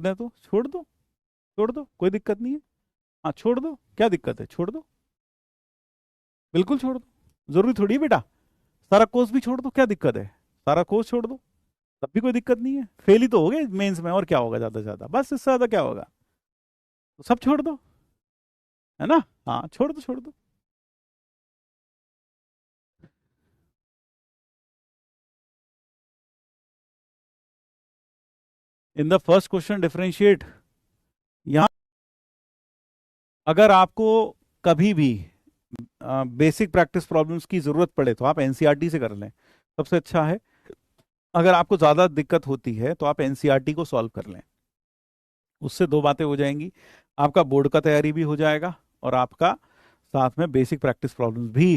दें तो छोड़ दो, छोड़ दो, कोई दिक्कत नहीं है। हाँ छोड़ दो, क्या दिक्कत है, छोड़ दो, बिल्कुल छोड़ दो। जरूरी थोड़ी है बेटा सारा कोर्स भी छोड़ दो, क्या दिक्कत है, सारा कोर्स छोड़ दो तब भी कोई दिक्कत नहीं है। फेल ही तो हो गए मेंस में, और क्या होगा ज्यादा से ज्यादा, बस इससे ज्यादा क्या होगा। तो सब छोड़ दो, है ना। हाँ छोड़ दो, छोड़ दो। In the first question differentiate, यहाँ अगर आपको कभी भी बेसिक प्रैक्टिस प्रॉब्लम्स की जरूरत पड़े तो आप एनसीईआरटी से कर लें, सबसे अच्छा है। अगर आपको ज़्यादा दिक्कत होती है तो आप एनसीईआरटी को सॉल्व कर लें, उससे दो बातें हो जाएंगी, आपका बोर्ड का तैयारी भी हो जाएगा और आपका साथ में बेसिक प्रैक्टिस प्रॉब्लम्स भी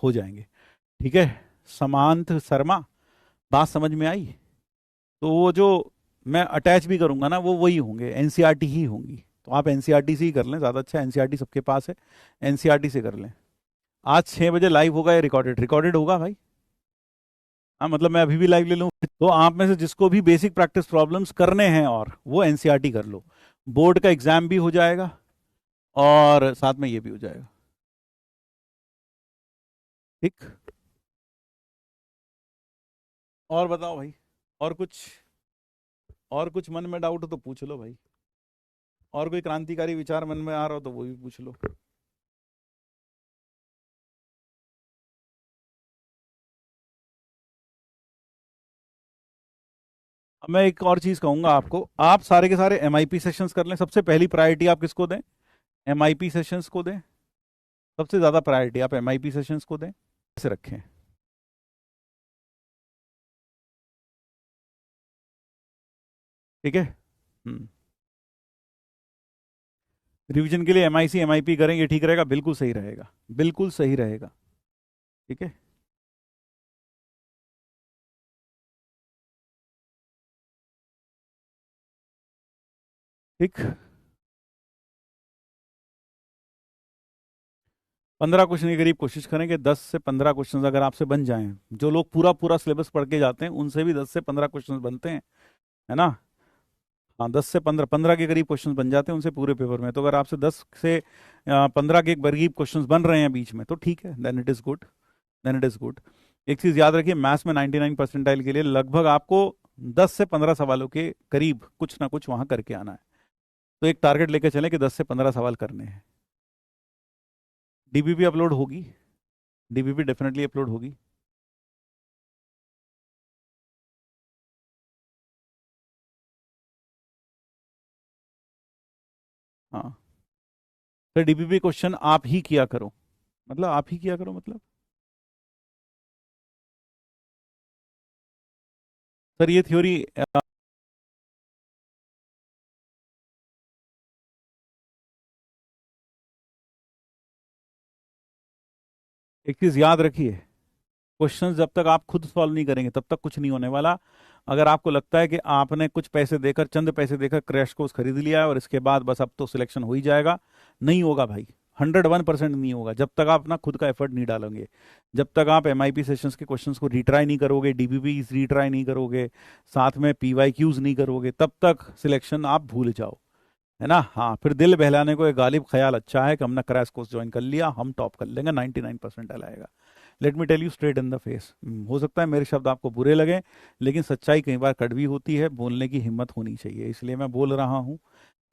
हो जाएंगे। ठीक है, समांत शर्मा, बात समझ में आई। तो वो जो मैं अटैच भी करूंगा ना वो वही होंगे, एनसीईआरटी ही होंगी, तो आप एनसीईआरटी से ही कर लें, ज़्यादा अच्छा। एनसीईआरटी सबके पास है, एनसीईआरटी से कर लें। आज 6 बजे लाइव होगा या रिकॉर्डेड, रिकॉर्डेड होगा भाई। हाँ मतलब मैं अभी भी लाइव ले लूँ, तो आप में से जिसको भी बेसिक प्रैक्टिस प्रॉब्लम्स करने हैं और वो एनसीईआरटी कर लो, बोर्ड का एग्जाम भी हो जाएगा और साथ में ये भी हो जाएगा। ठीक, और बताओ भाई, और कुछ, और कुछ मन में डाउट हो तो पूछ लो भाई, और कोई क्रांतिकारी विचार मन में आ रहा हो तो वो भी पूछ लो। अब मैं एक और चीज कहूंगा आपको, आप सारे के सारे एमआईपी सेशंस कर लें, सबसे पहली प्रायोरिटी आप किसको दें, एमआईपी सेशंस को दें, सबसे ज्यादा प्रायोरिटी आप एमआईपी सेशंस को दें, ऐसे रखें। ठीक है। हम्म, रिवीजन के लिए एमआईसी एमआईपी करें, ये ठीक रहेगा, बिल्कुल सही रहेगा, बिल्कुल सही रहेगा। ठीक है। ठीक, 15 क्वेश्चन के करीब कोशिश करें कि 10 से 15 क्वेश्चन अगर आपसे बन जाएं, जो लोग पूरा पूरा सिलेबस पढ़ के जाते हैं उनसे भी 10 से 15 क्वेश्चन बनते हैं, है ना। हाँ 10 से 15, 15 के करीब क्वेश्चन बन जाते हैं उनसे पूरे पेपर में, तो अगर आपसे 10 से 15 के करीब क्वेश्चन बन रहे हैं बीच में तो ठीक है, then it is good, then it is good. एक चीज याद रखिए, मैथ्स में 99 परसेंटाइल के लिए लगभग आपको 10 से 15 सवालों के करीब कुछ ना कुछ वहां करके आना है, तो एक टारगेट लेके चलें कि 10 से 15 सवाल करने हैं। डीबीपी अपलोड होगी, डीबीपी डेफिनेटली अपलोड होगी। हाँ तो डीबीपी क्वेश्चन आप ही किया करो, मतलब आप ही किया करो मतलब। सर ये थ्योरी, एक चीज याद रखिए, क्वेश्चंस जब तक आप खुद सॉल्व नहीं करेंगे तब तक कुछ नहीं होने वाला। अगर आपको लगता है कि आपने कुछ पैसे देकर, चंद पैसे देकर क्रैश कोर्स खरीद लिया है और इसके बाद बस अब तो सिलेक्शन हो ही जाएगा, नहीं होगा भाई, 101% नहीं होगा जब तक आप अपना खुद का एफर्ट नहीं डालोगे, जब तक आप एमआईपी सेशंस के क्वेश्चंस को रिट्राई नहीं करोगे, डीबीपी रिट्राई नहीं करोगे, साथ में पीवाईक्यूज नहीं करोगे, तब तक सिलेक्शन आप भूल जाओ, है ना। हाँ फिर दिल बहलाने को एक गालिब ख्याल अच्छा है कि हमने क्रैश कोर्स ज्वाइन कर लिया, हम टॉप कर लेंगे, 99% आएगा। Let me tell you straight in the face, हो सकता है मेरे शब्द आपको बुरे लगे, लेकिन सच्चाई कई बार कड़वी होती है, बोलने की हिम्मत होनी चाहिए, इसलिए मैं बोल रहा हूँ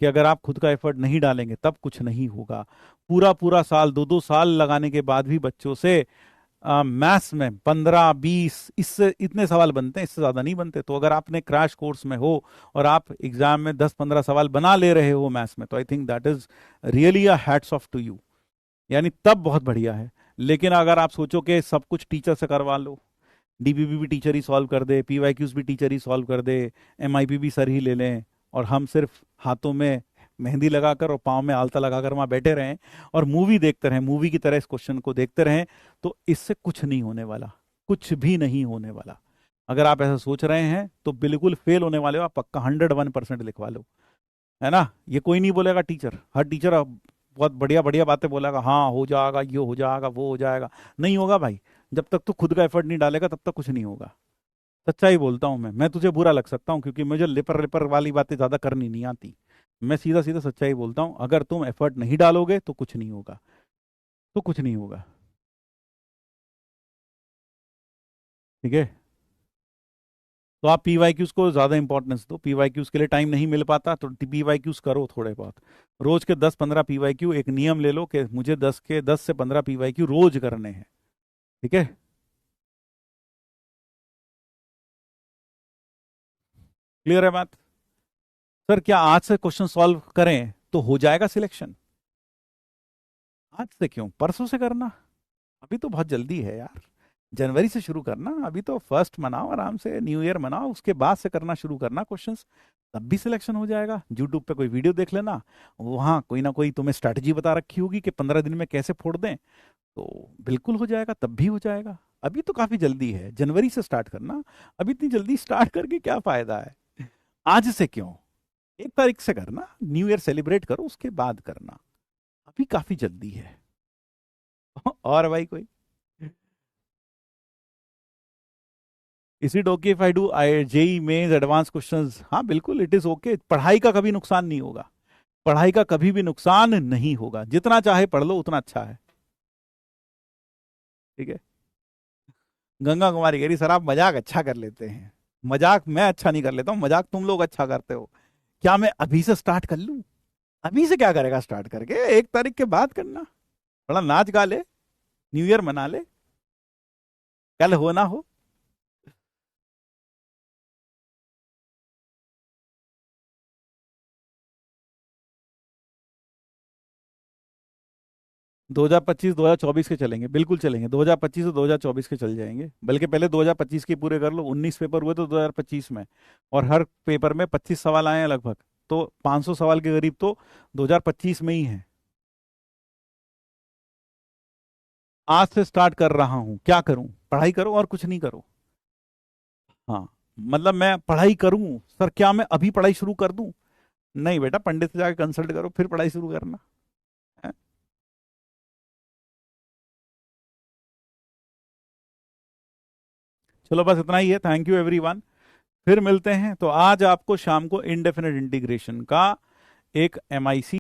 कि अगर आप खुद का एफर्ट नहीं डालेंगे तब कुछ नहीं होगा। पूरा पूरा साल, 2-2 साल लगाने के बाद भी बच्चों से मैथ्स में 15-20 इससे इतने सवाल बनते हैं, इससे ज़्यादा नहीं बनते। तो अगर आपने क्रैश कोर्स में हो और आप एग्जाम में 10-15 सवाल बना ले रहे हो मैथ्स में, तो I think that is really a hats off to you, यानी तब बहुत बढ़िया है। लेकिन अगर आप सोचो कि सब कुछ टीचर से करवा लो, डीबीबी भी टीचर ही सॉल्व कर दे, पीवाईक्यूज भी टीचर ही सॉल्व कर दे, एमआईपी भी सर ही ले लें, और हम सिर्फ हाथों में मेहंदी लगाकर और पाँव में आलता लगाकर वहां बैठे रहें और मूवी देखते रहें, मूवी की तरह इस क्वेश्चन को देखते रहें, तो इससे कुछ नहीं होने वाला, कुछ भी नहीं होने वाला। अगर आप ऐसा सोच रहे हैं तो बिल्कुल फेल होने वाले हो आप, पक्का 101% लिखवा लो, है ना। ये कोई नहीं बोलेगा, टीचर, हर टीचर अब बहुत बढ़िया बढ़िया बातें बोलेगा, हाँ हो जाएगा, ये हो जाएगा, वो हो जाएगा, नहीं होगा भाई। जब तक तो खुद का एफर्ट नहीं डालेगा तब तक कुछ नहीं होगा। सच्चाई बोलता हूं मैं तुझे बुरा लग सकता हूं क्योंकि मुझे लिपर लिपर वाली बातें ज्यादा करनी नहीं आती। मैं सीधा सीधा सच्चाई बोलता हूं, अगर तुम एफर्ट नहीं डालोगे तो कुछ नहीं होगा, तो कुछ नहीं होगा। ठीक है। तो आप पीवाईक्यूज को ज्यादा इंपॉर्टेंस दो, पीवाईक्यूज के लिए टाइम नहीं मिल पाता तो पीवाईक्यूज करो थोड़े बहुत। रोज के 10-15 पीवाईक्यू, एक नियम ले लो कि मुझे 10 से 15 पीवाईक्यू रोज करने हैं। ठीक है। क्लियर है बात? सर क्या आज से क्वेश्चन सॉल्व करें तो हो जाएगा सिलेक्शन? आज से क्यों, परसों से करना। अभी तो बहुत जल्दी है यार, जनवरी से शुरू करना। अभी तो फर्स्ट मनाओ, आराम से न्यू ईयर मनाओ, उसके बाद से करना शुरू करना क्वेश्चंस। तब भी सिलेक्शन हो जाएगा। यूट्यूब पे कोई वीडियो देख लेना, वहाँ कोई ना कोई तुम्हें स्ट्रैटेजी बता रखी होगी कि 15 दिन में कैसे फोड़ दें, तो बिल्कुल हो जाएगा, तब भी हो जाएगा। अभी तो काफी जल्दी है, जनवरी से स्टार्ट करना। अभी इतनी जल्दी स्टार्ट करके क्या फायदा है? आज से क्यों, 1 तारीख से करना, न्यू ईयर सेलिब्रेट करो उसके बाद करना। अभी काफी जल्दी है। और भाई कोई? Is it okay if I do I JEE mains advance questions? हाँ बिल्कुल, इट इज ओके। पढ़ाई का कभी नुकसान नहीं होगा, पढ़ाई का कभी भी नुकसान नहीं होगा। जितना चाहे पढ़ लो उतना अच्छा है। ठीक है। गंगा कुमारी कह रही सर आप मजाक अच्छा कर लेते हैं। मजाक मैं अच्छा नहीं कर लेता हूँ, मजाक तुम लोग अच्छा करते हो। क्या मैं अभी से स्टार्ट कर लूं? अभी से क्या करेगा स्टार्ट करके, 1 तारीख के बाद करना। बड़ा नाच गा ले, न्यू ईयर मना ले, कल हो ना हो। 2025 2024 के चलेंगे, बिल्कुल चलेंगे। 2025 से 2024 के चल जाएंगे, बल्कि पहले 2025 के पूरे कर लो। 19 पेपर हुए तो 2025 में, और हर पेपर में 25 सवाल आए हैं लगभग, तो 500 सवाल के करीब तो 2025 में ही है। आज से स्टार्ट कर रहा हूं, क्या करूं? पढ़ाई करो और कुछ नहीं करो। हाँ, मतलब मैं पढ़ाई करूं सर, क्या मैं अभी पढ़ाई शुरू कर दूं? नहीं बेटा, पंडित से जाकर कंसल्ट करो फिर पढ़ाई शुरू करना है। चलो बस इतना ही है, थैंक यू एवरीवन। फिर मिलते हैं। तो आज आपको शाम को इनडेफिनेट इंटीग्रेशन का एक एमआईसी